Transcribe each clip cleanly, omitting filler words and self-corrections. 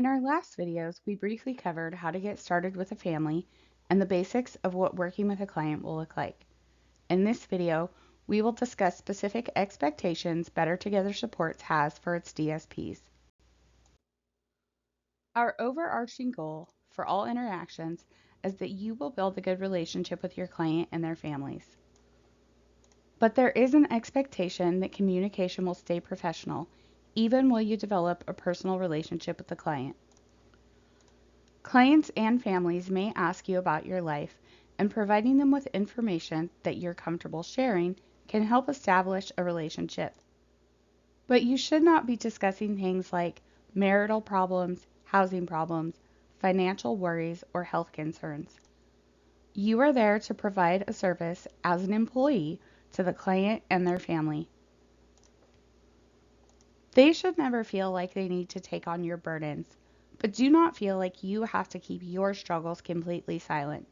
In our last videos, we briefly covered how to get started with a family and the basics of what working with a client will look like. In this video, we will discuss specific expectations Better Together Supports has for its DSPs. Our overarching goal for all interactions is that you will build a good relationship with your client and their families. But there is an expectation that communication will stay professional, even while you develop a personal relationship with the client. Clients and families may ask you about your life, and providing them with information that you're comfortable sharing can help establish a relationship. But you should not be discussing things like marital problems, housing problems, financial worries, or health concerns. You are there to provide a service as an employee to the client and their family. They should never feel like they need to take on your burdens, but do not feel like you have to keep your struggles completely silent.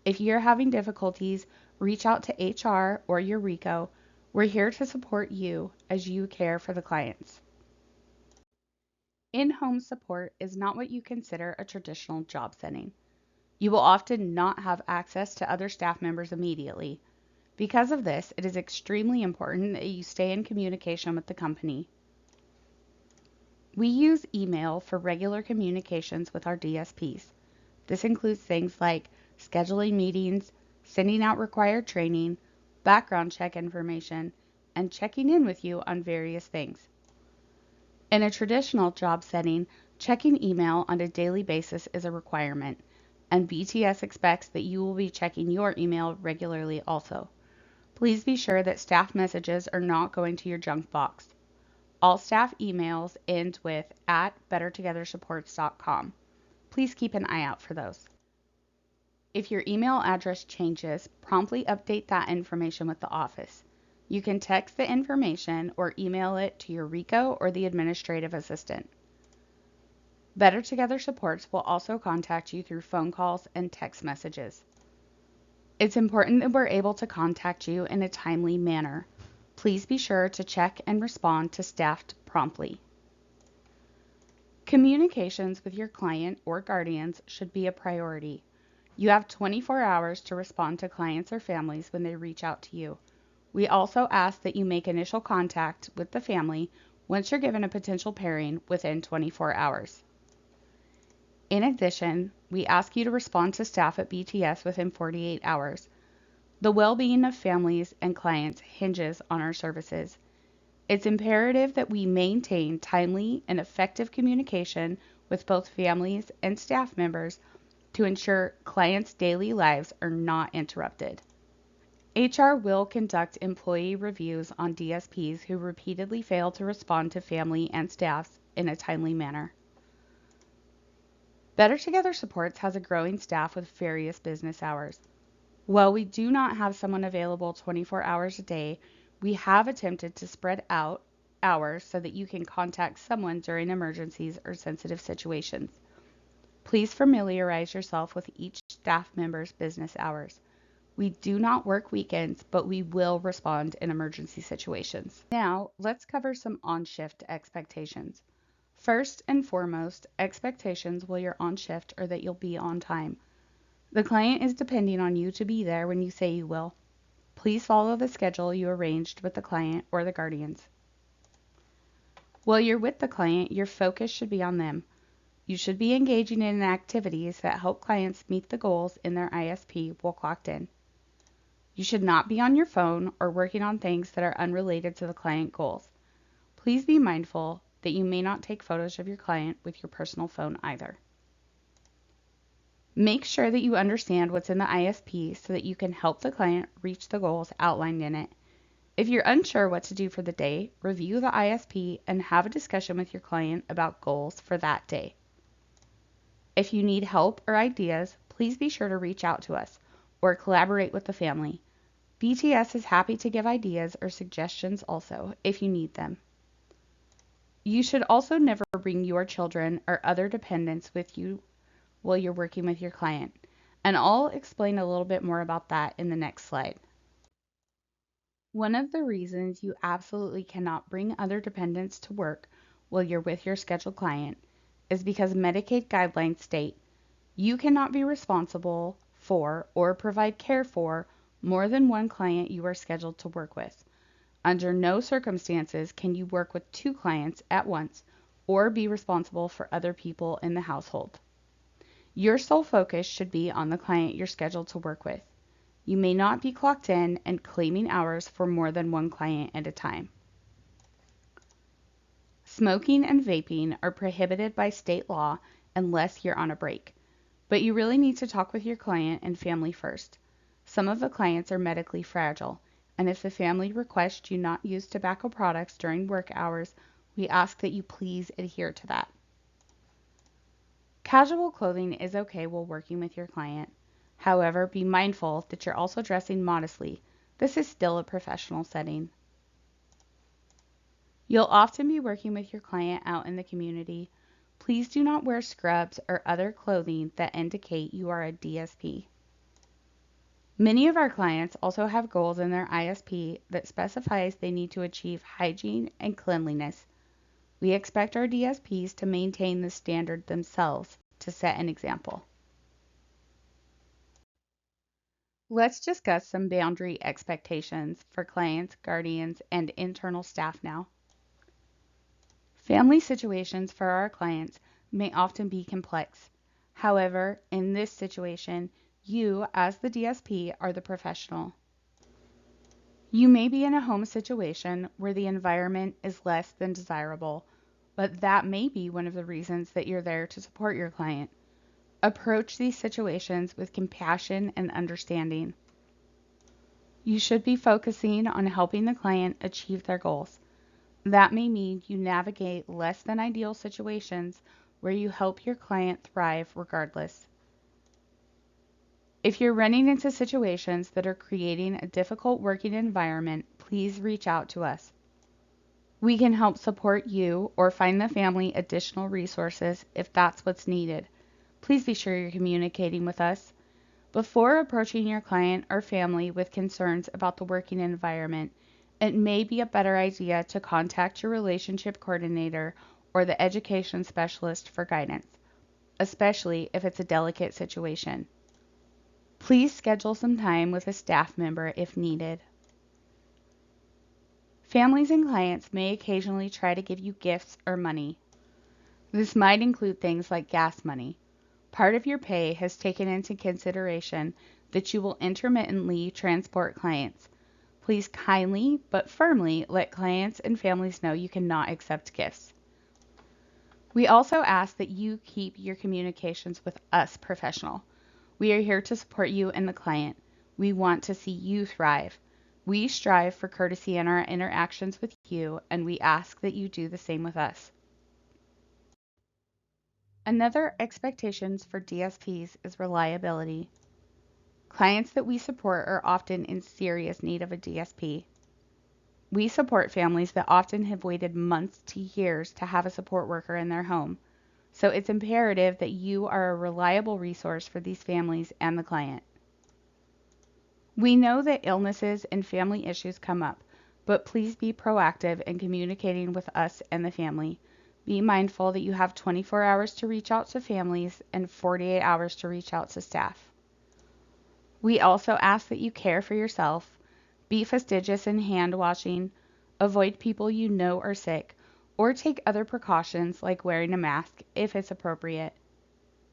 If you're having difficulties, reach out to HR or your RICO. We're here to support you as you care for the clients. In-home support is not what you consider a traditional job setting. You will often not have access to other staff members immediately. Because of this, it is extremely important that you stay in communication with the company. We use email for regular communications with our DSPs. This includes things like scheduling meetings, sending out required training, background check information, and checking in with you on various things. In a traditional job setting, checking email on a daily basis is a requirement, and BTS expects that you will be checking your email regularly also. Please be sure that staff messages are not going to your junk box. All staff emails end with @bettertogethersupports.com. Please keep an eye out for those. If your email address changes, promptly update that information with the office. You can text the information or email it to your RICO or the administrative assistant. Better Together Supports will also contact you through phone calls and text messages. It's important that we're able to contact you in a timely manner. Please be sure to check and respond to staff promptly. Communications with your client or guardians should be a priority. You have 24 hours to respond to clients or families when they reach out to you. We also ask that you make initial contact with the family once you're given a potential pairing within 24 hours. In addition, we ask you to respond to staff at BTS within 48 hours. The well-being of families and clients hinges on our services. It's imperative that we maintain timely and effective communication with both families and staff members to ensure clients' daily lives are not interrupted. HR will conduct employee reviews on DSPs who repeatedly fail to respond to family and staffs in a timely manner. Better Together Supports has a growing staff with various business hours. While we do not have someone available 24 hours a day, we have attempted to spread out hours so that you can contact someone during emergencies or sensitive situations. Please familiarize yourself with each staff member's business hours. We do not work weekends, but we will respond in emergency situations. Now, let's cover some on-shift expectations. First and foremost, expectations while you're on shift are that you'll be on time. The client is depending on you to be there when you say you will. Please follow the schedule you arranged with the client or the guardians. While you're with the client, your focus should be on them. You should be engaging in activities that help clients meet the goals in their ISP while clocked in. You should not be on your phone or working on things that are unrelated to the client goals. Please be mindful that you may not take photos of your client with your personal phone either. Make sure that you understand what's in the ISP so that you can help the client reach the goals outlined in it. If you're unsure what to do for the day, review the ISP and have a discussion with your client about goals for that day. If you need help or ideas, please be sure to reach out to us or collaborate with the family. BTS is happy to give ideas or suggestions also if you need them. You should also never bring your children or other dependents with you while you're working with your client, and I'll explain a little bit more about that in the next slide. One of the reasons you absolutely cannot bring other dependents to work while you're with your scheduled client is because Medicaid guidelines state you cannot be responsible for or provide care for more than one client you are scheduled to work with. Under no circumstances can you work with two clients at once or be responsible for other people in the household. Your sole focus should be on the client you're scheduled to work with. You may not be clocked in and claiming hours for more than one client at a time. Smoking and vaping are prohibited by state law unless you're on a break, but you really need to talk with your client and family first. Some of the clients are medically fragile, and if the family requests you not use tobacco products during work hours, we ask that you please adhere to that. Casual clothing is okay while working with your client. However, be mindful that you're also dressing modestly. This is still a professional setting. You'll often be working with your client out in the community. Please do not wear scrubs or other clothing that indicate you are a DSP. Many of our clients also have goals in their ISP that specifies they need to achieve hygiene and cleanliness. We expect our DSPs to maintain the standard themselves to set an example. Let's discuss some boundary expectations for clients, guardians, and internal staff now. Family situations for our clients may often be complex. However, in this situation, you, as the DSP, are the professional. You may be in a home situation where the environment is less than desirable, but that may be one of the reasons that you're there to support your client. Approach these situations with compassion and understanding. You should be focusing on helping the client achieve their goals. That may mean you navigate less than ideal situations where you help your client thrive regardless. If you're running into situations that are creating a difficult working environment, please reach out to us. We can help support you or find the family additional resources if that's what's needed. Please be sure you're communicating with us. Before approaching your client or family with concerns about the working environment, it may be a better idea to contact your relationship coordinator or the education specialist for guidance, especially if it's a delicate situation. Please schedule some time with a staff member if needed. Families and clients may occasionally try to give you gifts or money. This might include things like gas money. Part of your pay has taken into consideration that you will intermittently transport clients. Please kindly but firmly let clients and families know you cannot accept gifts. We also ask that you keep your communications with us professional. We are here to support you and the client. We want to see you thrive. We strive for courtesy in our interactions with you, and we ask that you do the same with us. Another expectations for DSPs is reliability. Clients that we support are often in serious need of a DSP. We support families that often have waited months to years to have a support worker in their home. So it's imperative that you are a reliable resource for these families and the client. We know that illnesses and family issues come up, but please be proactive in communicating with us and the family. Be mindful that you have 24 hours to reach out to families and 48 hours to reach out to staff. We also ask that you care for yourself, be fastidious in hand washing, avoid people you know are sick, or take other precautions like wearing a mask if it's appropriate.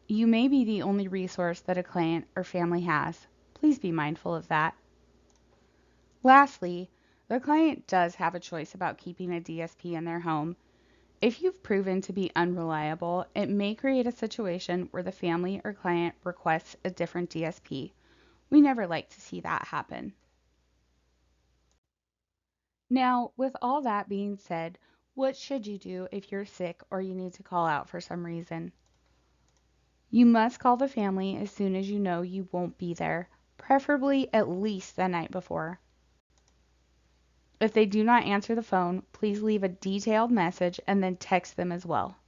You may be the only resource that a client or family has. Please be mindful of that. Lastly, the client does have a choice about keeping a DSP in their home. If you've proven to be unreliable, it may create a situation where the family or client requests a different DSP. We never like to see that happen. Now, with all that being said, what should you do if you're sick or you need to call out for some reason? You must call the family as soon as you know you won't be there, preferably at least the night before. If they do not answer the phone, please leave a detailed message and then text them as well.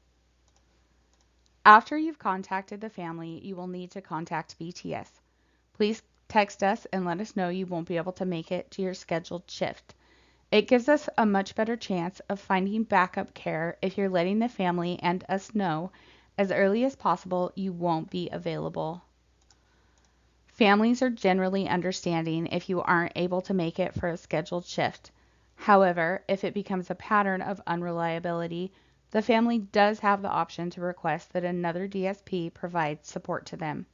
After you've contacted the family, you will need to contact BTS. Please text us and let us know you won't be able to make it to your scheduled shift. It gives us a much better chance of finding backup care if you're letting the family and us know, As early as possible, you won't be available. Families are generally understanding if you aren't able to make it for a scheduled shift. However, if it becomes a pattern of unreliability, the family does have the option to request that another DSP provide support to them.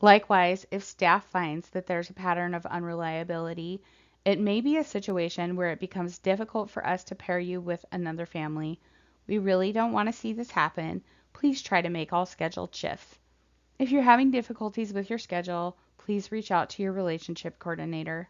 Likewise, if staff finds that there's a pattern of unreliability, it may be a situation where it becomes difficult for us to pair you with another family. We really don't want to see this happen. Please try to make all scheduled shifts. If you're having difficulties with your schedule, please reach out to your relationship coordinator.